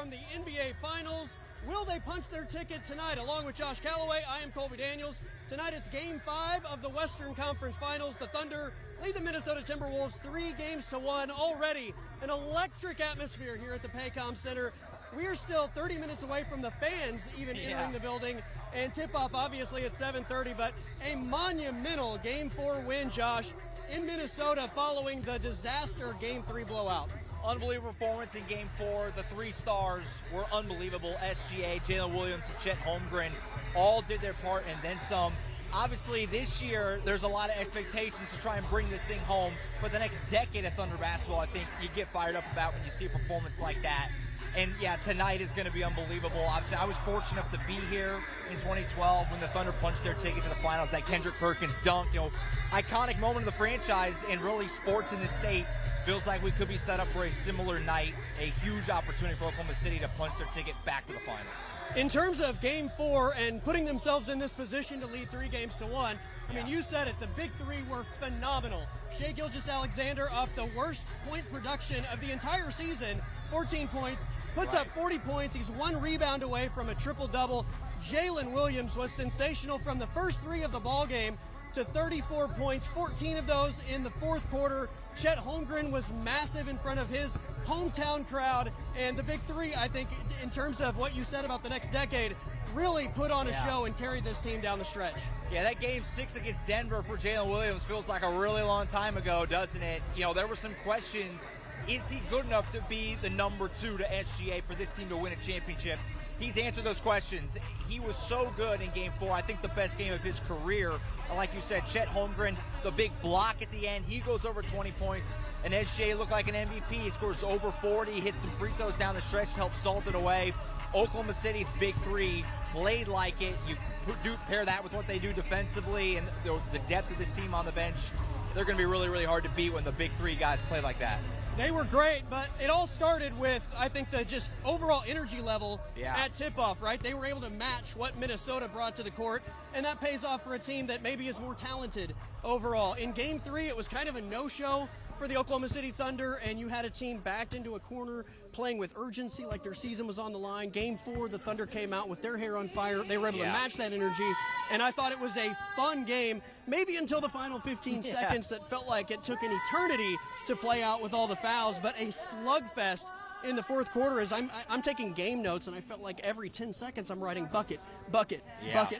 from the NBA Finals. Will they punch their ticket tonight? Along with Josh Calloway, I am Colby Daniels. Tonight it's Game 5 of the Western Conference Finals. The Thunder lead the Minnesota Timberwolves 3-1. Already an electric atmosphere here at the Paycom Center. We are still 30 minutes away from the fans even entering the building. And tip-off obviously at 7:30, but a monumental Game 4 win, Josh, in Minnesota following the disaster Game 3 blowout. Unbelievable performance in Game 4. The three stars were unbelievable. SGA, Jalen Williams, and Chet Holmgren all did their part and then some. Obviously, this year, there's a lot of expectations to try and bring this thing home. But the next decade of Thunder basketball, I think you get fired up about when you see a performance like that. And, yeah, tonight is going to be unbelievable. Obviously, I was fortunate enough to be here in 2012 when the Thunder punched their ticket to the finals. That Kendrick Perkins dunk, iconic moment of the franchise, and really sports in this state feels like we could be set up for a similar night, a huge opportunity for Oklahoma City to punch their ticket back to the finals. In terms of Game 4 and putting themselves in this position to lead 3-1, I mean, you said it, the big three were phenomenal. Shai Gilgeous-Alexander off the worst point production of the entire season, 14 points, puts up 40 points. He's one rebound away from a triple-double. Jalen Williams was sensational from the first three of the ball game to 34 points, 14 of those in the fourth quarter. Chet Holmgren was massive in front of his hometown crowd. And the big three, I think, in terms of what you said about the next decade, really put on a show and carried this team down the stretch. Yeah, that Game 6 against Denver for Jalen Williams feels like a really long time ago, doesn't it? There were some questions. Is he good enough to be the number 2 to SGA for this team to win a championship? He's answered those questions. He was so good in Game 4. I think the best game of his career. And like you said, Chet Holmgren, the big block at the end, he goes over 20 points. And SGA looked like an MVP. He scores over 40, hits some free throws down the stretch to help salt it away. Oklahoma City's big three played like it. You do pair that with what they do defensively and the depth of this team on the bench. They're going to be really, really hard to beat when the big three guys play like that. They were great, but it all started with, I think, the just overall energy level at tip-off, right? They were able to match what Minnesota brought to the court, and that pays off for a team that maybe is more talented overall. In Game 3, it was kind of a no-show for the Oklahoma City Thunder, and you had a team backed into a corner playing with urgency like their season was on the line. Game 4, the Thunder came out with their hair on fire. They were able to match that energy, and I thought it was a fun game, maybe until the final 15 seconds that felt like it took an eternity to play out with all the fouls, but a slugfest in the fourth quarter as I'm taking game notes, and I felt like every 10 seconds I'm writing bucket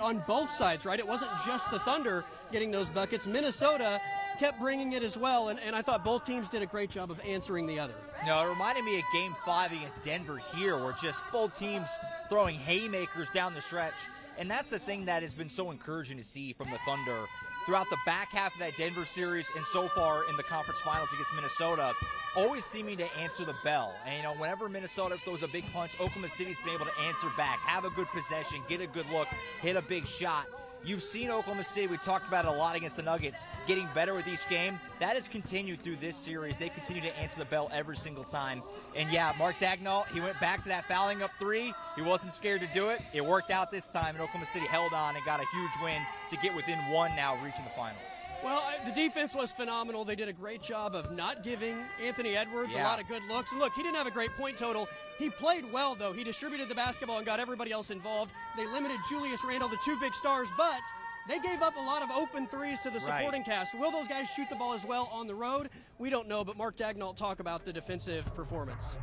on both sides, right? It wasn't just the Thunder getting those buckets. Minnesota kept bringing it as well, and I thought both teams did a great job of answering the other. No, it reminded me of Game 5 against Denver here, where just both teams throwing haymakers down the stretch. And that's the thing that has been so encouraging to see from the Thunder throughout the back half of that Denver series and so far in the conference finals against Minnesota, always seeming to answer the bell. And, whenever Minnesota throws a big punch, Oklahoma City's been able to answer back, have a good possession, get a good look, hit a big shot. You've seen Oklahoma City, we talked about it a lot against the Nuggets, getting better with each game. That has continued through this series. They continue to answer the bell every single time. And yeah, Mark Daigneault, he went back to that fouling up three. He wasn't scared to do it. It worked out this time, and Oklahoma City held on and got a huge win to get within one now, reaching the finals. Well, the defense was phenomenal. They did a great job of not giving Anthony Edwards a lot of good looks. And look, he didn't have a great point total. He played well, though. He distributed the basketball and got everybody else involved. They limited Julius Randle, the two big stars, but they gave up a lot of open threes to the supporting cast. Will those guys shoot the ball as well on the road? We don't know, but Mark Daigneault talk about the defensive performance.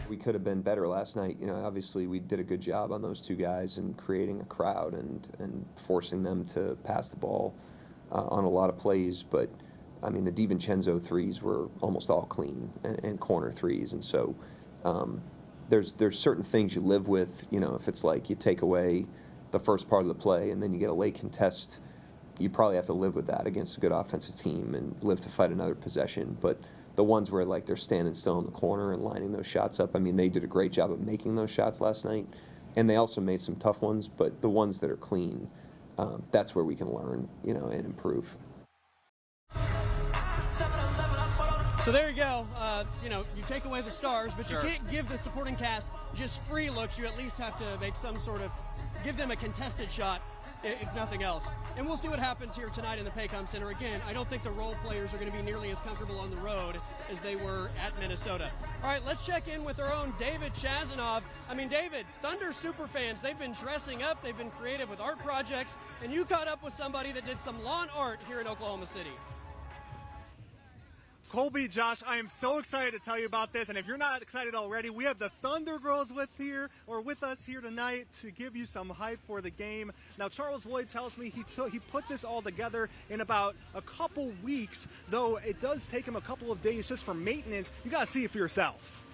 We could have been better last night. Obviously we did a good job on those two guys and creating a crowd and forcing them to pass the ball on a lot of plays, but I mean the DiVincenzo threes were almost all clean and corner threes, and so there's certain things you live with. If it's like you take away the first part of the play and then you get a late contest, you probably have to live with that against a good offensive team and live to fight another possession. But the ones where like they're standing still in the corner and lining those shots up, I mean they did a great job of making those shots last night, and they also made some tough ones, but the ones that are clean, that's where we can learn, and improve. So there you go. You take away the stars, but you can't give the supporting cast just free looks. You at least have to make some sort of, give them a contested shot. if nothing else. And we'll see what happens here tonight in the Paycom Center. Again, I don't think the role players are going to be nearly as comfortable on the road as they were at Minnesota. All right, let's check in with our own David Chazanov. I mean, David, Thunder superfans, they've been dressing up, they've been creative with art projects, and you caught up with somebody that did some lawn art here in Oklahoma City. Colby, Josh, I am so excited to tell you about this, and if you're not excited already, we have the Thunder Girls with us here tonight to give you some hype for the game. Now, Charles Lloyd tells me he put this all together in about a couple weeks, though it does take him a couple of days just for maintenance. You got to see it for yourself.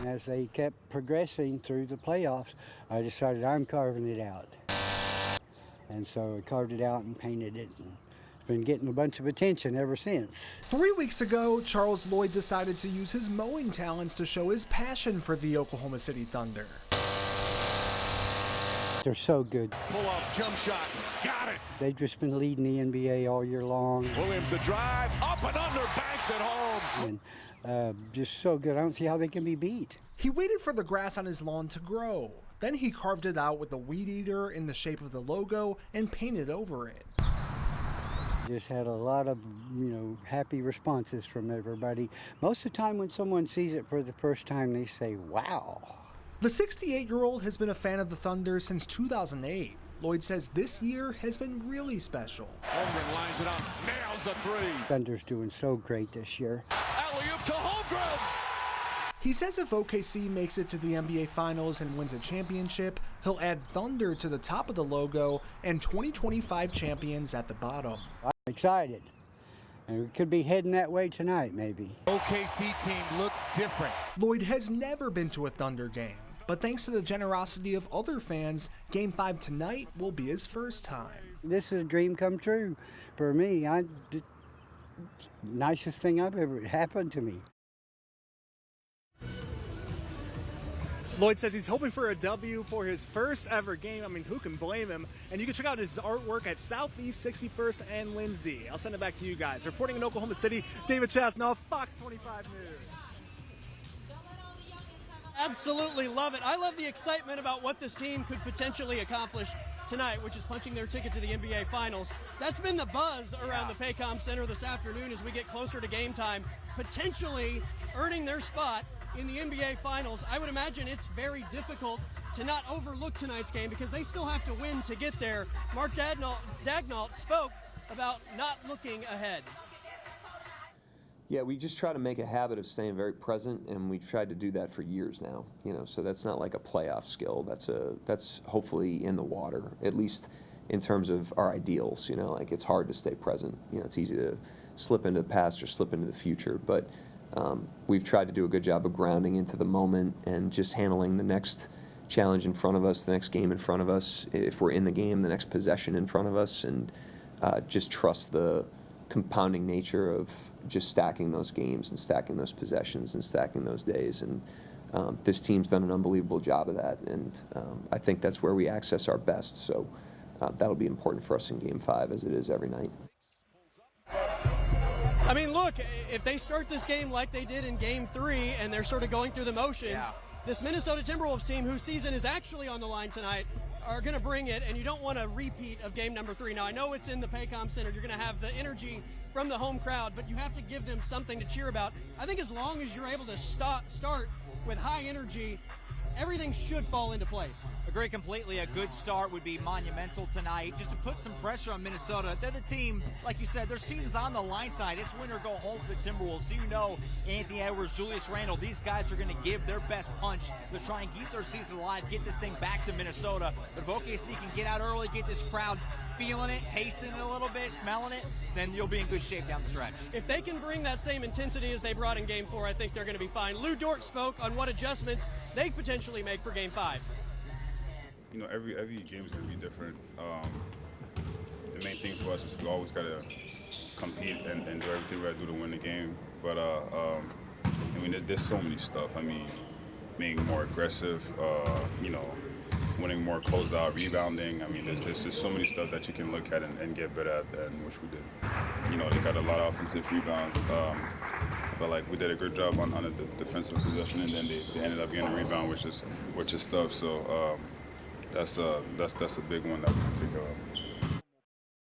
As they kept progressing through the playoffs, I decided I'm carving it out. And so I carved it out and painted it. Been getting a bunch of attention ever since. 3 weeks ago, Charles Lloyd decided to use his mowing talents to show his passion for the Oklahoma City Thunder. They're so good. Pull-up jump shot, got it. They've just been leading the NBA all year long. Williams a drive, up and under, banks at home. And just so good. I don't see how they can be beat. He waited for the grass on his lawn to grow. Then he carved it out with a weed eater in the shape of the logo and painted over it. Just had a lot of, happy responses from everybody. Most of the time when someone sees it for the first time, they say, wow. The 68-year-old has been a fan of the Thunder since 2008. Lloyd says this year has been really special. Holmgren lines it up, nails the three. Thunder's doing so great this year. Alley-oop to Holmgren. He says if OKC makes it to the NBA Finals and wins a championship, he'll add Thunder to the top of the logo and 2025 champions at the bottom. I'm excited. And we could be heading that way tonight, maybe. OKC team looks different. Lloyd has never been to a Thunder game, but thanks to the generosity of other fans, Game 5 tonight will be his first time. This is a dream come true for me. Nicest thing I've ever happened to me. Lloyd says he's hoping for a W for his first ever game. I mean, who can blame him? And you can check out his artwork at Southeast 61st and Lindsay. I'll send it back to you guys. Reporting in Oklahoma City, David Chasnoff, Fox 25 News. Absolutely love it. I love the excitement about what this team could potentially accomplish tonight, which is punching their ticket to the NBA Finals. That's been the buzz around the Paycom Center this afternoon as we get closer to game time, potentially earning their spot in the NBA Finals. I would imagine it's very difficult to not overlook tonight's game because they still have to win to get there. Mark Dagnall spoke about not looking ahead. Yeah, we just try to make a habit of staying very present, and we've tried to do that for years now. So that's not like a playoff skill. That's hopefully in the water, at least in terms of our ideals. Like it's hard to stay present. It's easy to slip into the past or slip into the future, but we've tried to do a good job of grounding into the moment and just handling the next challenge in front of us, the next game in front of us, if we're in the game, the next possession in front of us, and just trust the compounding nature of just stacking those games and stacking those possessions and stacking those days. And this team's done an unbelievable job of that, and I think that's where we access our best. So that'll be important for us in Game 5, as it is every night. I mean, look, if they start this game like they did in Game 3 and they're sort of going through the motions, this Minnesota Timberwolves team, whose season is actually on the line tonight, are going to bring it, and you don't want a repeat of game number 3. Now, I know it's in the Paycom Center. You're going to have the energy from the home crowd, but you have to give them something to cheer about. I think as long as you're able to start with high energy, everything should fall into place. Agree completely. A good start would be monumental tonight, just to put some pressure on Minnesota. They're the team, like you said, their season's on the line tonight. It's win or go home for the Timberwolves. So Anthony Edwards, Julius Randle, these guys are going to give their best punch to try and keep their season alive, get this thing back to Minnesota. But if OKC can get out early, get this crowd feeling it, tasting it a little bit, smelling it, then you'll be in good shape down the stretch. If they can bring that same intensity as they brought in Game 4, I think they're going to be fine. Lou Dort spoke on what adjustments they potentially make for Game 5. Every game is going to be different. The main thing for us is we always got to compete and do everything we got to do to win the game. But there's so many stuff. Being more aggressive, winning more closeout, rebounding. There's just so many stuff that you can look at and get better at, and which we did. They got a lot of offensive rebounds. I felt like we did a good job on the defensive possession, and then they ended up getting a rebound, which is tough. So that's a big one that we can take care of.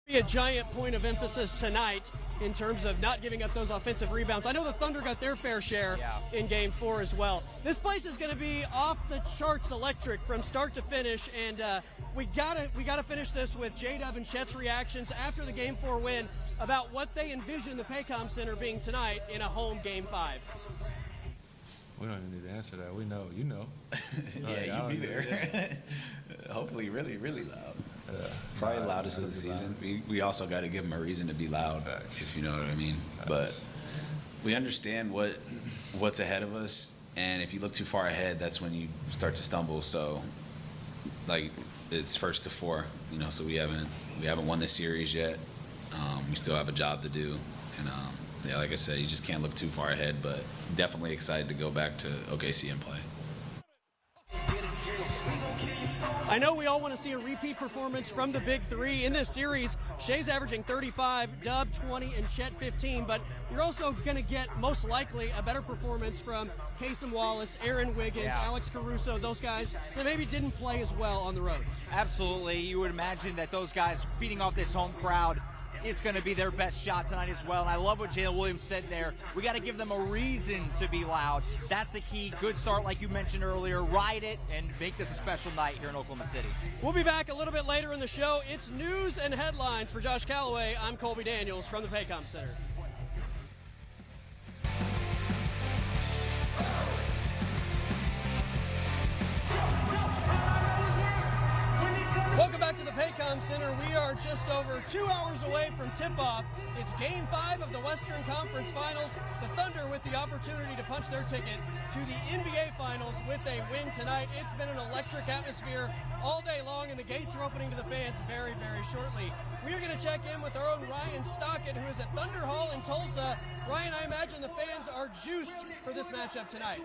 Be a giant point of emphasis tonight in terms of not giving up those offensive rebounds. I know the Thunder got their fair share in Game 4 as well. This place is going to be off the charts electric from start to finish, and we gotta finish this with J-Dub and Chet's reactions after the Game 4 win about what they envision the Pregame Center being tonight in a home Game 5. We don't even need to answer that. We know. You know. Yeah, you be there. Hopefully really, really loud. Probably loudest of the season. We also got to give them a reason to be loud, if you know what I mean. But we understand what's ahead of us, and if you look too far ahead, that's when you start to stumble. So, like, it's 1st to 4, you know. So we haven't won this series yet. We still have a job to do, and yeah, like I said, you just can't look too far ahead. But definitely excited to go back to OKC and play. I know we all want to see a repeat performance from the Big Three in this series. Shea's averaging 35, Dub 20, and Chet 15, but you're also going to get, most likely, a better performance from Kasem Wallace, Aaron Wiggins, Alex Caruso, those guys that maybe didn't play as well on the road. Absolutely. You would imagine that those guys feeding off this home crowd, it's going to be their best shot tonight as well. And I love what Jalen Williams said there. We got to give them a reason to be loud. That's the key. Good start, like you mentioned earlier. Ride it and make this a special night here in Oklahoma City. We'll be back a little bit later in the show. It's news and headlines for Josh Calloway. I'm Colby Daniels from the Pregame Center. Welcome back to the Pregame Center. We are just over 2 hours away from tip-off. It's Game 5 of the Western Conference Finals. The Thunder with the opportunity to punch their ticket to the NBA Finals with a win tonight. It's been an electric atmosphere all day long, and the gates are opening to the fans very, very shortly. We are going to check in with our own Ryan Stockett, who is at Thunder Hall in Tulsa. Ryan, I imagine the fans are juiced for this matchup tonight.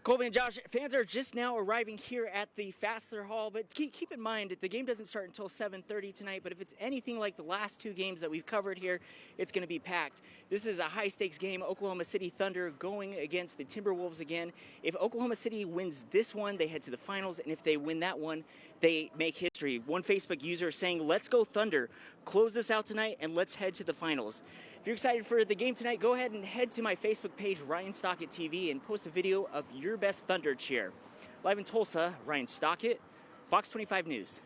Colby and Josh, fans are just now arriving here at the Fassler Hall, but keep in mind that the game doesn't start until 7:30 tonight, but if it's anything like the last 2 games that we've covered here, it's going to be packed. This is a high-stakes game. Oklahoma City Thunder going against the Timberwolves again. If Oklahoma City wins this one, they head to the finals, and if they win that one, they make history. One Facebook user saying, "Let's go Thunder. Close this out tonight, and let's head to the finals." If you're excited for the game tonight, go ahead and head to my Facebook page, Ryan Stockett TV, and post a video of your best Thunder cheer. Live in Tulsa, Ryan Stockett, Fox 25 News.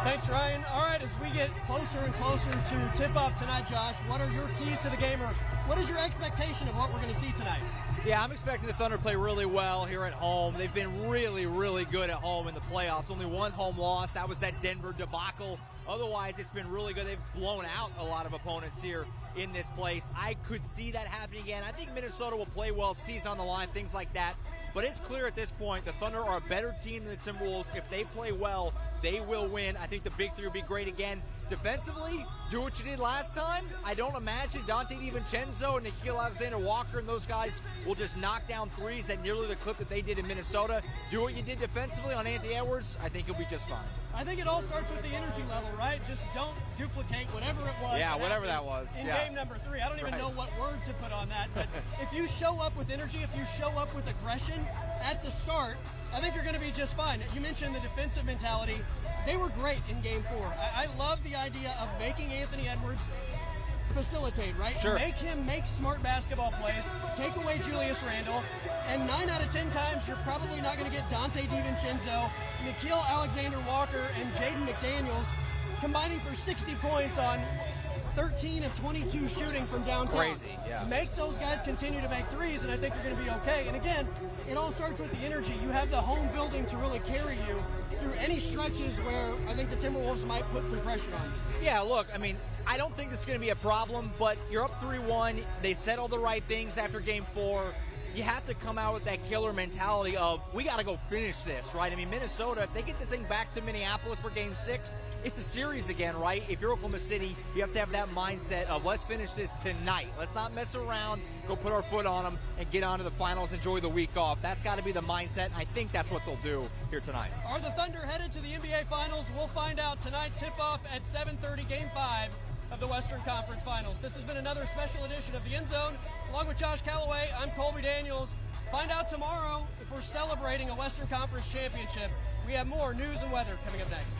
Thanks, Ryan. All right, as we get closer and closer to tip-off tonight, Josh, what are your keys to the game, or what is your expectation of what we're going to see tonight? Yeah, I'm expecting the Thunder to play really well here at home. They've been really, really good at home in the playoffs. Only one home loss. That was that Denver debacle. Otherwise, it's been really good. They've blown out a lot of opponents here in this place. I could see that happening again. I think Minnesota will play well, season on the line, things like that. But it's clear at this point the Thunder are a better team than the Timberwolves. If they play well, they will win. I think the Big Three will be great again. Defensively, do what you did last time. I don't imagine Dante DiVincenzo and Nikhil Alexander-Walker and those guys will just knock down threes at nearly the clip that they did in Minnesota. Do what you did defensively on Anthony Edwards. I think you'll be just fine. I think it all starts with the energy level, right? Just don't duplicate whatever it was. Yeah, whatever that was. In game number 3. I don't even know what word to put on that. But if you show up with energy, if you show up with aggression at the start, I think you're going to be just fine. You mentioned the defensive mentality. They were great in game 4. I love the idea of making Anthony Edwards facilitate, right? Sure. Make him make smart basketball plays, take away Julius Randle, and 9 out of 10 times you're probably not going to get Dante DiVincenzo, Nikhil Alexander-Walker, and Jaden McDaniels combining for 60 points on 13 of 22 shooting from downtown. Crazy, yeah. Make those guys continue to make threes, and I think you're going to be okay. And again, it all starts with the energy. You have the home building to really carry you through any stretches where I think the Timberwolves might put some pressure on you. Yeah, look, I mean, I don't think this is going to be a problem, but you're up 3-1. They said all the right things after game 4. You have to come out with that killer mentality of, we got to go finish this, right? I mean, Minnesota, if they get this thing back to Minneapolis for game 6, it's a series again, right? If you're Oklahoma City, you have to have that mindset of, let's finish this tonight. Let's not mess around, go put our foot on them, and get on to the finals, enjoy the week off. That's got to be the mindset, and I think that's what they'll do here tonight. Are the Thunder headed to the NBA Finals? We'll find out tonight. Tip-off at 7:30, Game 5 of the Western Conference Finals. This has been another special edition of The End Zone. Along with Josh Calloway, I'm Colby Daniels. Find out tomorrow if we're celebrating a Western Conference championship. We have more news and weather coming up next.